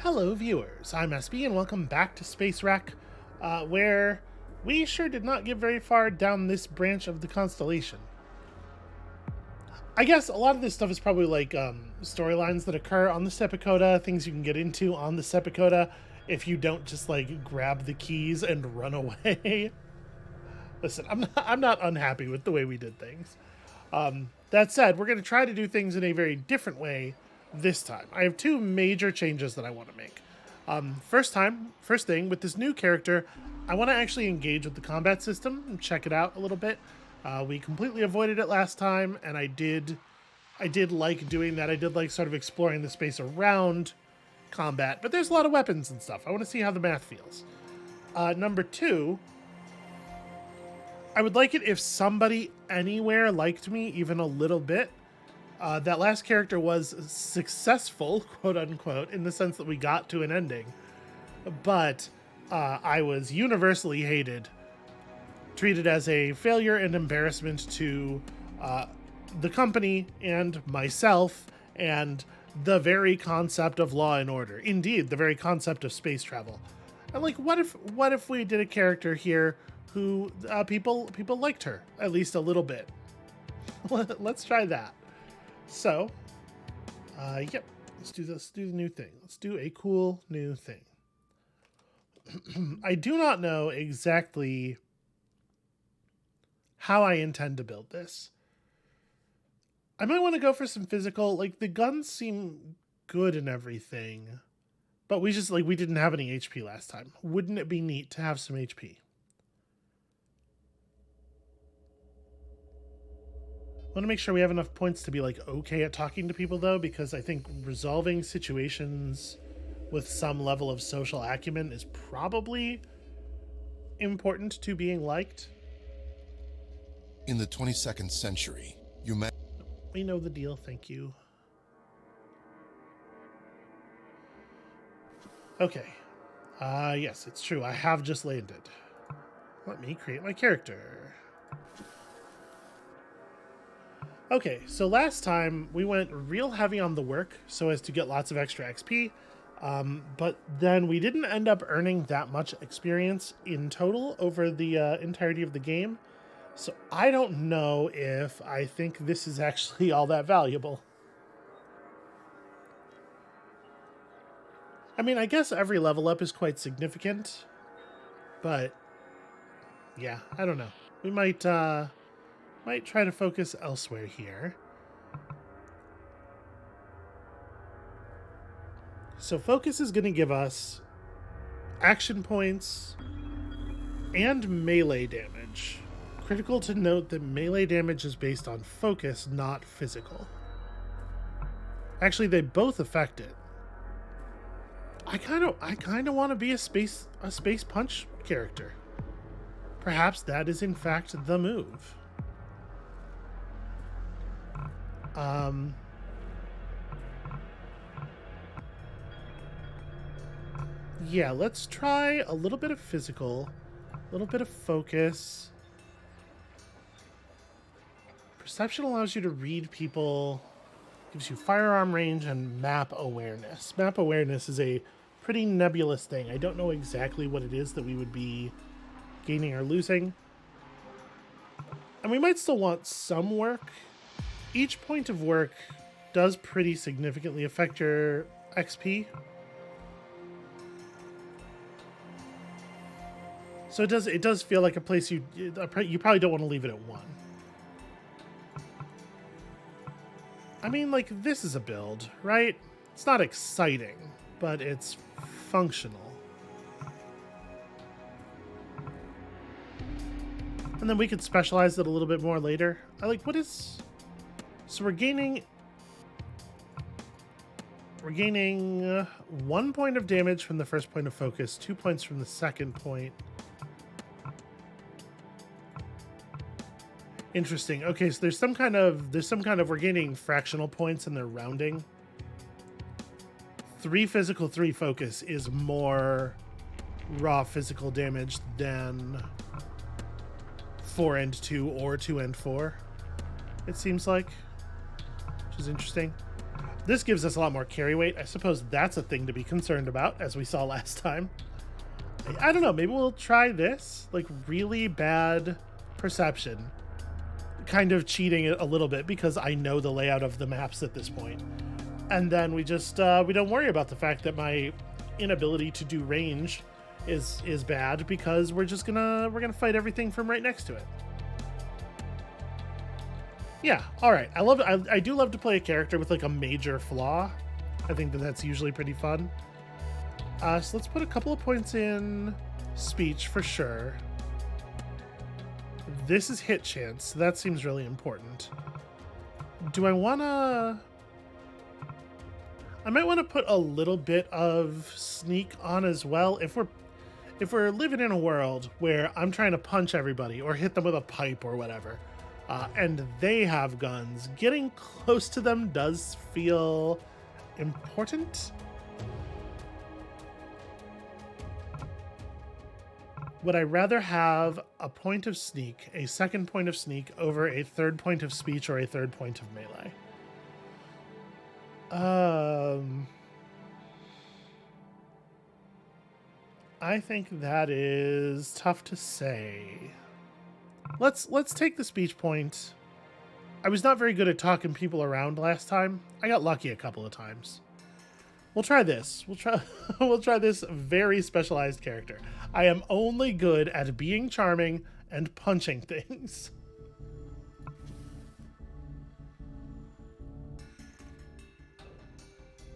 Hello, viewers. I'm SB, and welcome back to Space Wreck, where we sure did not get very far down this branch of the constellation. I guess a lot of this stuff is probably like storylines that occur on the Sepicoda, things you can get into on the Sepicoda if you don't just like grab the keys and run away. Listen, I'm not unhappy with the way we did things. That said, we're going to try to do things in a very different way this time. I have two major changes that I want to make. First thing, with this new character, I want to actually engage with the combat system and check it out a little bit. We completely avoided it last time, and I did like doing that. I did like sort of exploring the space around combat, but there's a lot of weapons and stuff. I want to see how the math feels. Number two, I would like it if somebody anywhere liked me even a little bit. That last character was successful, quote unquote, in the sense that we got to an ending. But I was universally hated, treated as a failure and embarrassment to the company and myself and the very concept of law and order. Indeed, the very concept of space travel. And like, what if we did a character here who people liked her at least a little bit? Let's try that. So, yep, let's do the new thing. Let's do a cool new thing. I do not know exactly how I intend to build this. I might want to go for some physical, like the guns seem good and everything, but we didn't have any HP last time. Wouldn't it be neat to have some HP? I want to make sure we have enough points to be like okay at talking to people though, because I think resolving situations with some level of social acumen is probably important to being liked. In the 22nd century, We know the deal, thank you. Okay. Yes, it's true. I have just landed. Let me create my character. Okay, so last time we went real heavy on the work so as to get lots of extra XP, but then we didn't end up earning that much experience in total over the entirety of the game. So I don't know if I think this is actually all that valuable. I mean, I guess every level up is quite significant, but yeah, I don't know. We might try to focus elsewhere here. So focus is going to give us action points and melee damage. Critical to note that melee damage is based on focus, not physical. Actually, they both affect it. I kind of want to be a space punch character. Perhaps that is in fact the move. Yeah, let's try a little bit of physical, a little bit of focus. Perception allows you to read people, gives you firearm range and map awareness. Map awareness is a pretty nebulous thing. I don't know exactly what it is that we would be gaining or losing. And we might still want some work. Each point of work does pretty significantly affect your XP. So it does feel like a place you probably don't want to leave it at 1. I mean, like, this is a build, right? It's not exciting, but it's functional. And then we could specialize it a little bit more later. So we're gaining 1 point of damage from the first point of focus, 2 points from the second point. Interesting. Okay, so there's some kind of we're gaining fractional points and they're rounding. 3 physical, 3 focus is more raw physical damage than 4 and 2 or 2 and 4. It seems like, which is interesting. This gives us a lot more carry weight. I suppose that's a thing to be concerned about, as we saw last time. I don't know, maybe we'll try this. Like, really bad perception. Kind of cheating it a little bit because I know the layout of the maps at this point. And then we just, we don't worry about the fact that my inability to do range is bad because we're gonna fight everything from right next to it. Yeah, all right. I do love to play a character with like a major flaw. I think that's usually pretty fun. So let's put a couple of points in speech for sure. This is hit chance, so that seems really important. Do I wanna... I might want to put a little bit of sneak on as well. If we're living in a world where I'm trying to punch everybody or hit them with a pipe or whatever, and they have guns, getting close to them does feel important. Would I rather have a point of sneak, a second point of sneak, over a third point of speech or a third point of melee? I think that is tough to say. Let's take the speech point. I was not very good at talking people around last time. I got lucky a couple of times. We'll try this. We'll try this very specialized character. I am only good at being charming and punching things.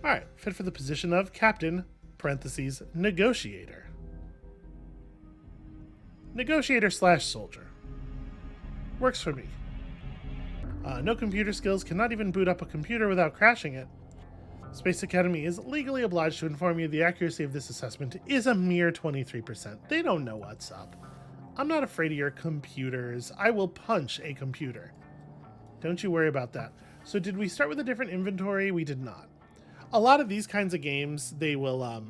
All right, fit for the position of captain, parentheses, negotiator. Negotiator / soldier. Works for me. No computer skills, cannot even boot up a computer without crashing it. Space Academy is legally obliged to inform you the accuracy of this assessment is a mere 23%. They don't know what's up. I'm not afraid of your computers. I will punch a computer. Don't you worry about that. So did we start with a different inventory? We did not. A lot of these kinds of games, they will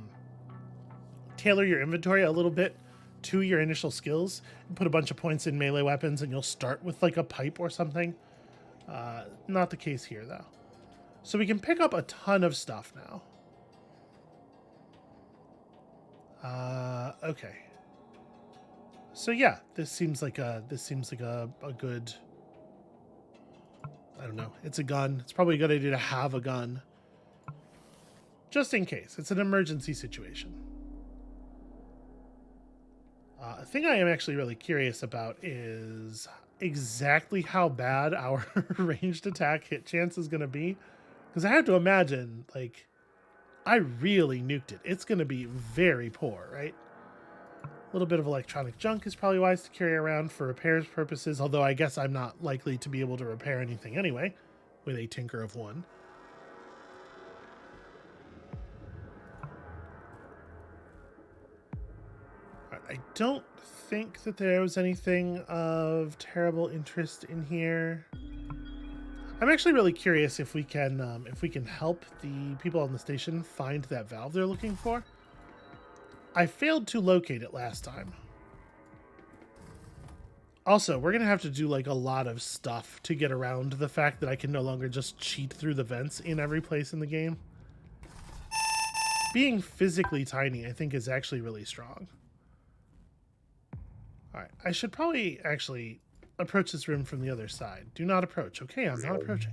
tailor your inventory a little bit to your initial skills. You put a bunch of points in melee weapons and you'll start with like a pipe or something. Not the case here though. So we can pick up a ton of stuff now. Okay. So yeah, this seems like a good, I don't know. It's a gun. It's probably a good idea to have a gun. Just in case. It's an emergency situation. A thing I am actually really curious about is exactly how bad our ranged attack hit chance is going to be. Because I have to imagine, like, I really nuked it. It's going to be very poor, right? A little bit of electronic junk is probably wise to carry around for repairs purposes, although I guess I'm not likely to be able to repair anything anyway, with a tinker of 1. I don't think that there was anything of terrible interest in here. I'm actually really curious if we can help the people on the station find that valve they're looking for. I failed to locate it last time. Also, we're gonna have to do like a lot of stuff to get around the fact that I can no longer just cheat through the vents in every place in the game. Being physically tiny, I think, is actually really strong. All right, I should probably actually approach this room from the other side. Do not approach. Okay, I'm not approaching.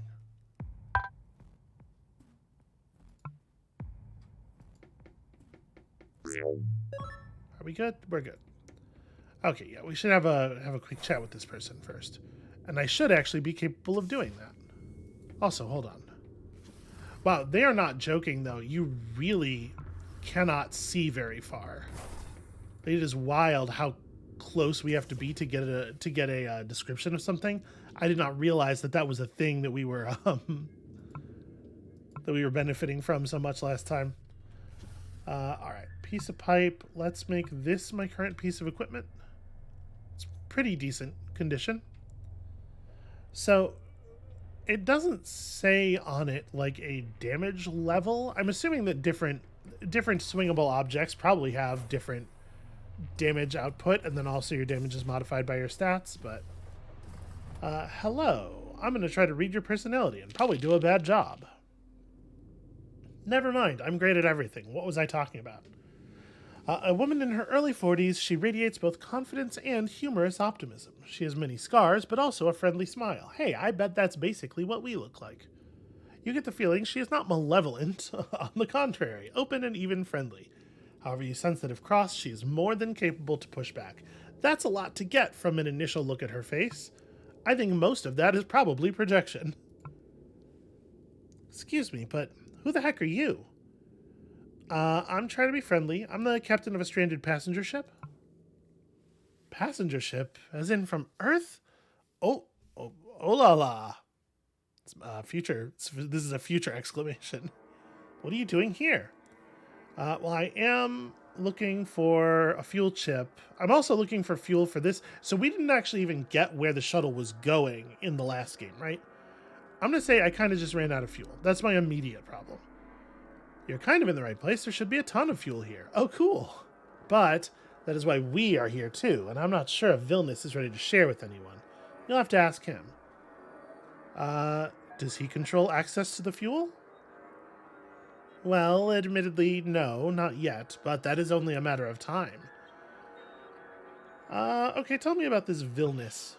Are we good? We're good. Okay, yeah, we should have a quick chat with this person first. And I should actually be capable of doing that. Also, hold on. Wow, they are not joking, though. You really cannot see very far. It is wild how close we have to be to get a description of something. I did not realize that that was a thing that we were benefiting from so much last time. All right, piece of pipe. Let's make this my current piece of equipment. It's pretty decent condition. So it doesn't say on it like a damage level. I'm assuming that different swingable objects probably have different damage output, and then also your damage is modified by your stats, but hello. I'm going to try to read your personality and probably do a bad job. Never mind, I'm great at everything. What was I talking about? A woman in her early 40s, she radiates both confidence and humorous optimism. She has many scars, but also a friendly smile. Hey, I bet that's basically what we look like. You get the feeling she is not malevolent, on the contrary, open and even friendly. However you sense that if crossed, she is more than capable to push back. That's a lot to get from an initial look at her face. I think most of that is probably projection. Excuse me, but who the heck are you? I'm trying to be friendly. I'm the captain of a stranded passenger ship. Passenger ship? As in from Earth? Oh la la. It's, future. This is a future exclamation. What are you doing here? Well, I am looking for a fuel chip. I'm also looking for fuel for this. So we didn't actually even get where the shuttle was going in the last game, right? I'm going to say I kind of just ran out of fuel. That's my immediate problem. You're kind of in the right place. There should be a ton of fuel here. Oh, cool. But that is why we are here too, and I'm not sure if Vilnius is ready to share with anyone. You'll have to ask him. Does he control access to the fuel? Well, admittedly, no, not yet, but that is only a matter of time. Okay, tell me about this Vilnius.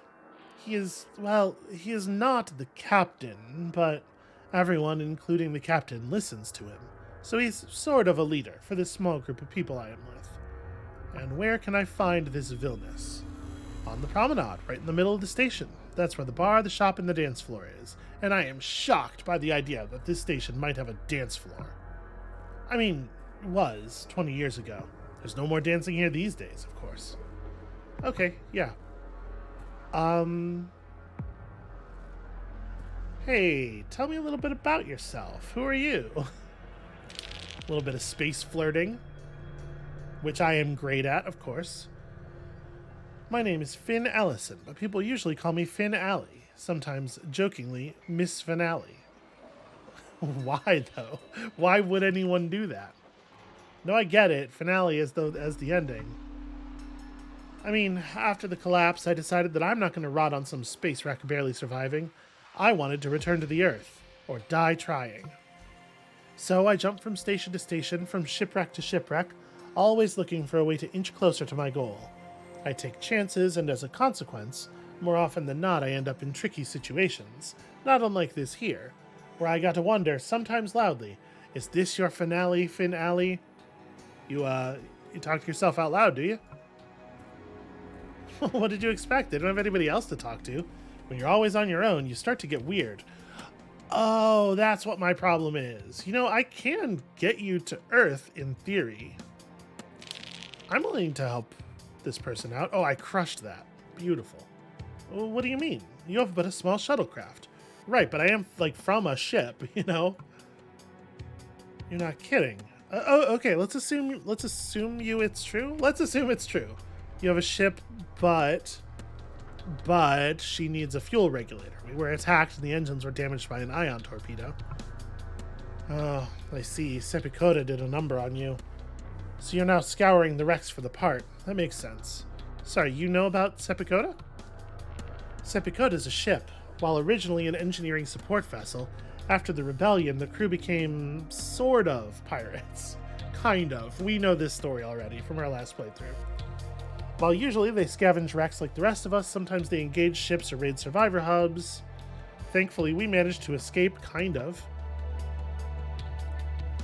He is not the captain, but everyone, including the captain, listens to him. So he's sort of a leader for this small group of people I am with. And where can I find this Vilnius? On the promenade, right in the middle of the station. That's where the bar, the shop, and the dance floor is. And I am shocked by the idea that this station might have a dance floor. I mean, was 20 years ago. There's no more dancing here these days, of course. Okay, yeah. Hey, tell me a little bit about yourself. Who are you? A little bit of space flirting, which I am great at, of course. My name is Finn Ellison, but people usually call me Finn Alley, sometimes jokingly Miss Finale. Why, though? Why would anyone do that? No, I get it. Finale as the ending. I mean, after the collapse, I decided that I'm not going to rot on some space wreck barely surviving. I wanted to return to the Earth, or die trying. So I jumped from station to station, from shipwreck to shipwreck, always looking for a way to inch closer to my goal. I take chances, and as a consequence, more often than not I end up in tricky situations, not unlike this here, where I got to wonder, sometimes loudly, is this your finale, Finn Alley? You talk to yourself out loud, do you? What did you expect? They don't have anybody else to talk to. When you're always on your own, you start to get weird. Oh, that's what my problem is. You know, I can get you to Earth in theory. I'm willing to help this person out. Oh, I crushed that. Beautiful. Well, what do you mean? You have but a small shuttlecraft. Right, but I am, like, from a ship, you know? You're not kidding. Okay, let's assume it's true. Let's assume it's true. You have a ship, but she needs a fuel regulator. We were attacked and the engines were damaged by an ion torpedo. Oh, I see. Sepikoda did a number on you. So you're now scouring the wrecks for the part. That makes sense. Sorry, you know about Sepikoda? Sepikoda is a ship. While originally an engineering support vessel, after the rebellion, the crew became sort of pirates. Kind of. We know this story already from our last playthrough. While usually they scavenge wrecks like the rest of us, sometimes they engage ships or raid survivor hubs. Thankfully, we managed to escape, kind of.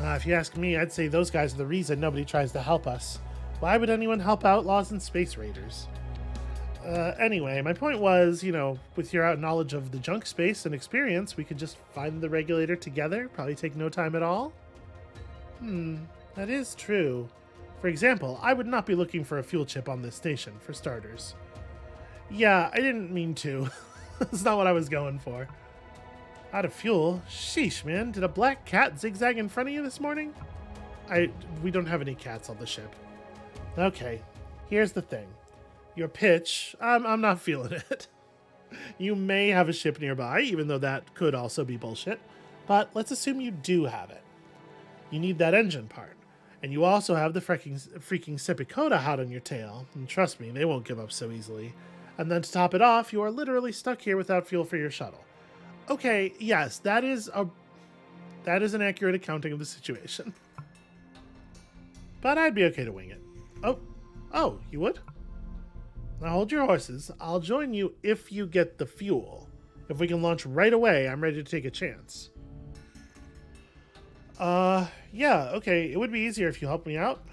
If you ask me, I'd say those guys are the reason nobody tries to help us. Why would anyone help outlaws and space raiders? Anyway, my point was, you know, with your knowledge of the junk space and experience, we could just find the regulator together. Probably take no time at all. That is true. For example, I would not be looking for a fuel chip on this station, for starters. Yeah, I didn't mean to. That's not what I was going for. Out of fuel? Sheesh, man. Did a black cat zigzag in front of you this morning? We don't have any cats on the ship. Okay, here's the thing. Your pitch, I'm not feeling it. You may have a ship nearby, even though that could also be bullshit. But let's assume you do have it. You need that engine part. And you also have the freaking Sepikoda hot on your tail. And trust me, they won't give up so easily. And then to top it off, you are literally stuck here without fuel for your shuttle. Okay, yes, that is a That is an accurate accounting of the situation. But I'd be okay to wing it. Oh, you would? Now hold your horses. I'll join you if you get the fuel. If we can launch right away, I'm ready to take a chance. Yeah, okay. It would be easier if you helped me out.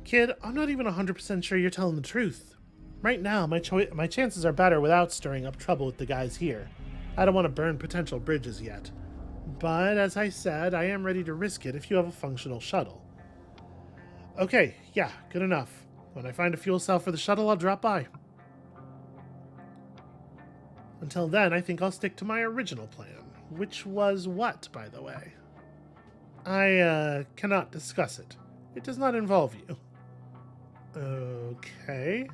Kid, I'm not even 100% sure you're telling the truth. Right now, my chances are better without stirring up trouble with the guys here. I don't want to burn potential bridges yet. But as I said, I am ready to risk it if you have a functional shuttle. Okay, yeah, good enough. When I find a fuel cell for the shuttle, I'll drop by. Until then, I think I'll stick to my original plan. Which was what, by the way? I, cannot discuss it. It does not involve you. Okay.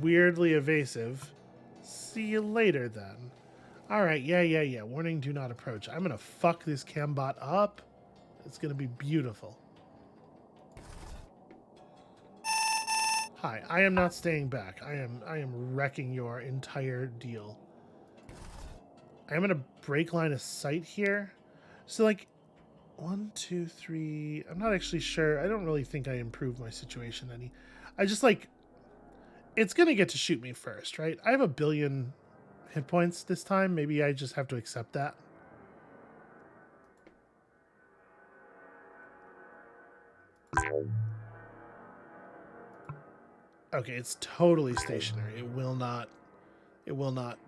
Weirdly evasive. See you later, then. Alright, yeah. Warning, do not approach. I'm gonna fuck this cambot up. It's gonna be beautiful. Hi, I am not staying back. I am wrecking your entire deal. I'm gonna break line of sight here. So, like, 1, 2, 3... I'm not actually sure. I don't really think I improved my situation any. I just, like... It's gonna get to shoot me first, right? I have 1 billion hit points this time. Maybe I just have to accept that. Okay, it's totally stationary. It will not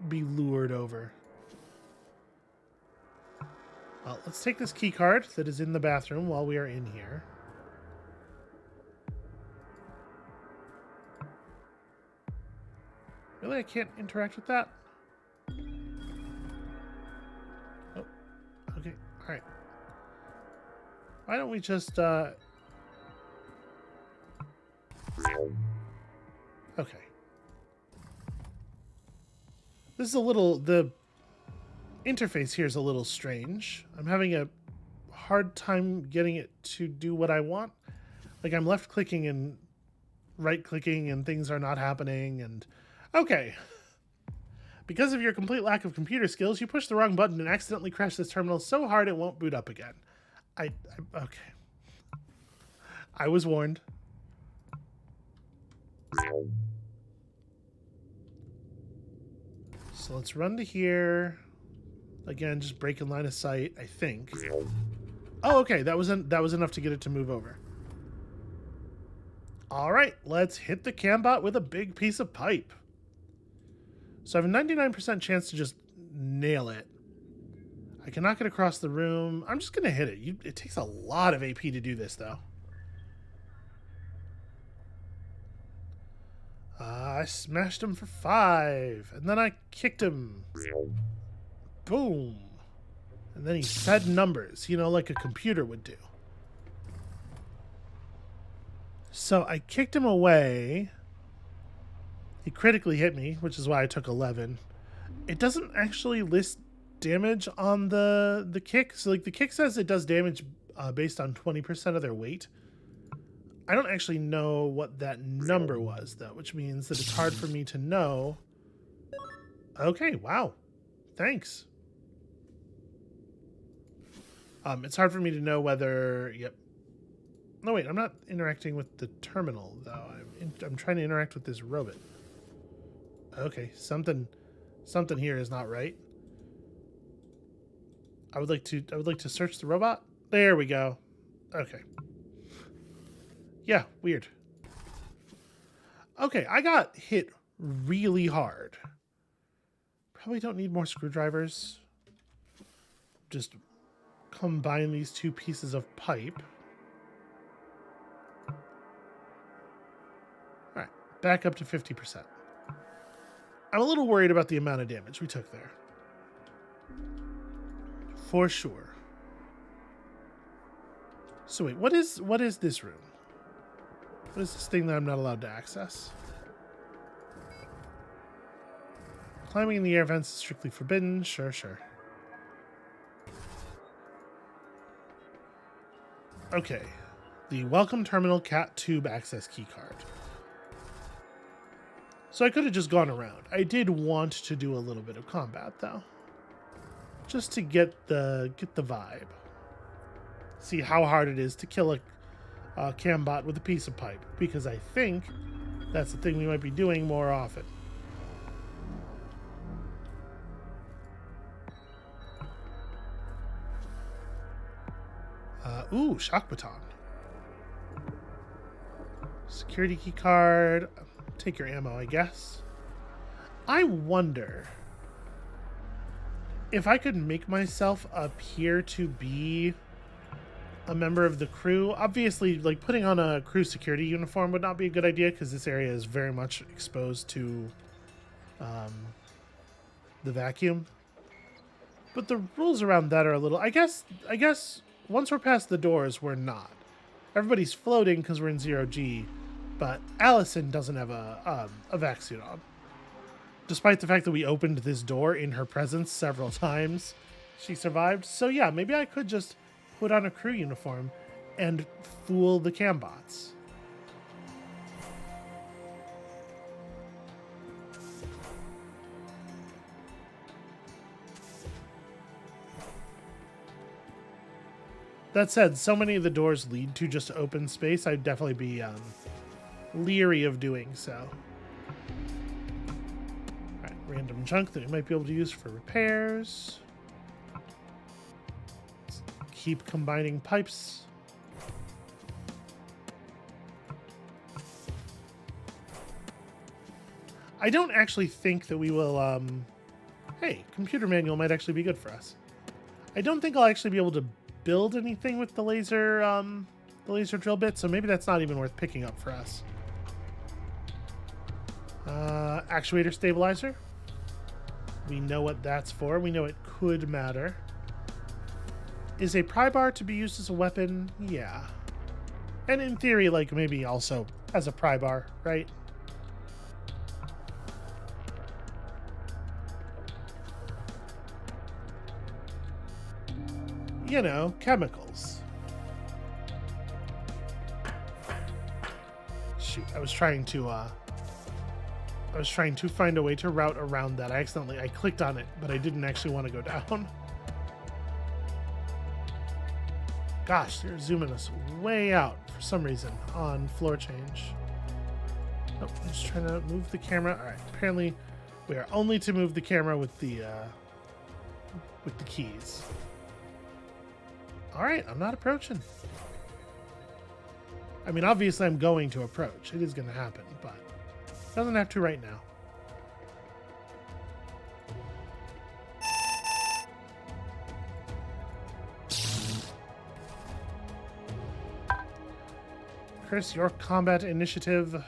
be lured over. Well, let's take this key card that is in the bathroom while we are in here. Really? I can't interact with that? Oh, okay. All right. Why don't we just, Okay. This is a little... The interface here is a little strange. I'm having a hard time getting it to do what I want. Like, I'm left-clicking and right-clicking and things are not happening, and... Okay. Because of your complete lack of computer skills, you pushed the wrong button and accidentally crashed this terminal so hard it won't boot up again. Okay. I was warned. So let's run to here. Again, just breaking line of sight, I think. Oh, okay. That was enough to get it to move over. All right, let's hit the cambot with a big piece of pipe. So I have a 99% chance to just nail it. I can knock it across the room. I'm just going to hit it. It takes a lot of AP to do this, though. I smashed him for 5. And then I kicked him. Boom. And then he said numbers, like a computer would do. So I kicked him away. He critically hit me, which is why I took 11. It doesn't actually list damage on the kick. So, like, the kick says it does damage based on 20% of their weight. I don't actually know what that number was, though, which means that it's hard for me to know. Okay, wow. Thanks. It's hard for me to know whether... Yep. No, wait, I'm not interacting with the terminal, though. I'm trying to interact with this robot. Okay, something here is not right. I would like to search the robot. There we go. Okay. Yeah, weird. Okay, I got hit really hard. Probably don't need more screwdrivers. Just combine these two pieces of pipe. All right, back up to 50%. I'm a little worried about the amount of damage we took there. For sure. So wait, what is this room? What is this thing that I'm not allowed to access? Climbing in the air vents is strictly forbidden. Sure. Okay. The Welcome Terminal Cat Tube Access Keycard. So I could have just gone around. I did want to do a little bit of combat, though. just to get the vibe. See how hard it is to kill a cambot with a piece of pipe, because I think that's the thing we might be doing more often. Ooh, shock baton. Security key card. Take your ammo, I guess. I wonder if I could make myself appear to be a member of the crew. Obviously, like, putting on a crew security uniform would not be a good idea because this area is very much exposed to the vacuum. But the rules around that are a little... I guess once we're past the doors, we're not. Everybody's floating because we're in 0G, but Ellison doesn't have a vac suit on. Despite the fact that we opened this door in her presence several times, she survived. So yeah, maybe I could just put on a crew uniform and fool the cambots. That said, so many of the doors lead to just open space, I'd definitely be leery of doing so. Alright, random junk that we might be able to use for repairs. Let's keep combining pipes. I don't actually think that we will... hey, computer manual might actually be good for us. I don't think I'll actually be able to build anything with the laser drill bit, so maybe that's not even worth picking up for us. Actuator stabilizer. We know what that's for. We know it could matter. Is a pry bar to be used as a weapon? Yeah. And in theory, like, maybe also as a pry bar, right? You know, chemicals. Shoot, I was trying to find a way to route around that. I clicked on it, but I didn't actually want to go down. Gosh, they're zooming us way out for some reason on floor change. Nope, I'm just trying to move the camera. All right, apparently we are only to move the camera with the keys. All right, I'm not approaching. I mean, obviously I'm going to approach. It is going to happen, but it doesn't have to right now. Chris, your combat initiative.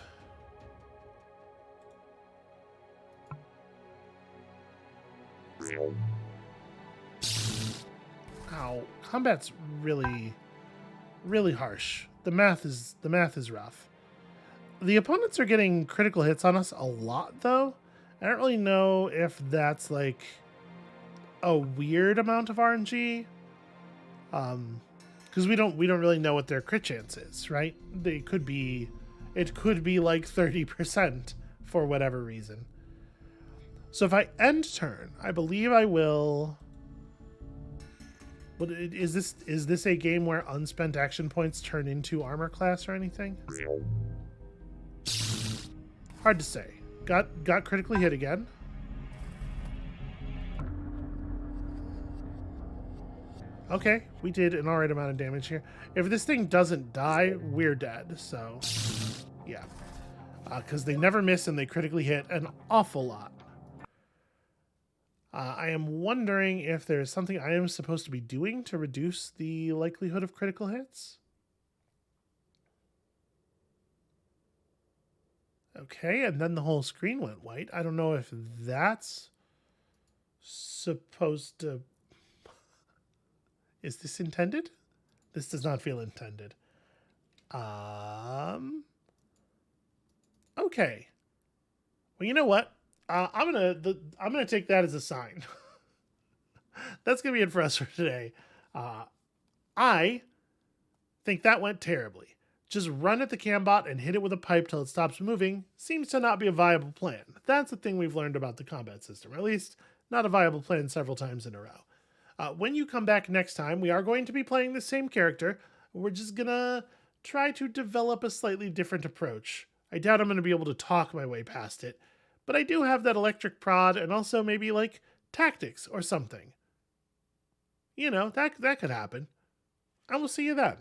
Ow, combat's really harsh. The math is rough. The opponents are getting critical hits on us a lot, though. I don't really know if that's like a weird amount of RNG. Because we don't really know what their crit chance is, right? It could be like 30% for whatever reason. So if I end turn, I believe I will. What is this? Is this a game where unspent action points turn into armor class or anything? Hard to say. Got critically hit again. Okay, we did an alright amount of damage here. If this thing doesn't die, we're dead. So, yeah. Because they never miss and they critically hit an awful lot. I am wondering if there's something I am supposed to be doing to reduce the likelihood of critical hits. Okay, and then the whole screen went white. I don't know if that's supposed to... Is this intended? This does not feel intended. Okay. Well, you know what? I'm gonna take that as a sign. That's gonna be it for us for today. I think that went terribly. Just run at the cambot and hit it with a pipe till it stops moving seems to not be a viable plan. That's the thing we've learned about the combat system, or at least not a viable plan several times in a row. When you come back next time, we are going to be playing the same character. We're just gonna try to develop a slightly different approach. I doubt I'm gonna be able to talk my way past it, but I do have that electric prod and also maybe like tactics or something. You know, that could happen. I will see you then.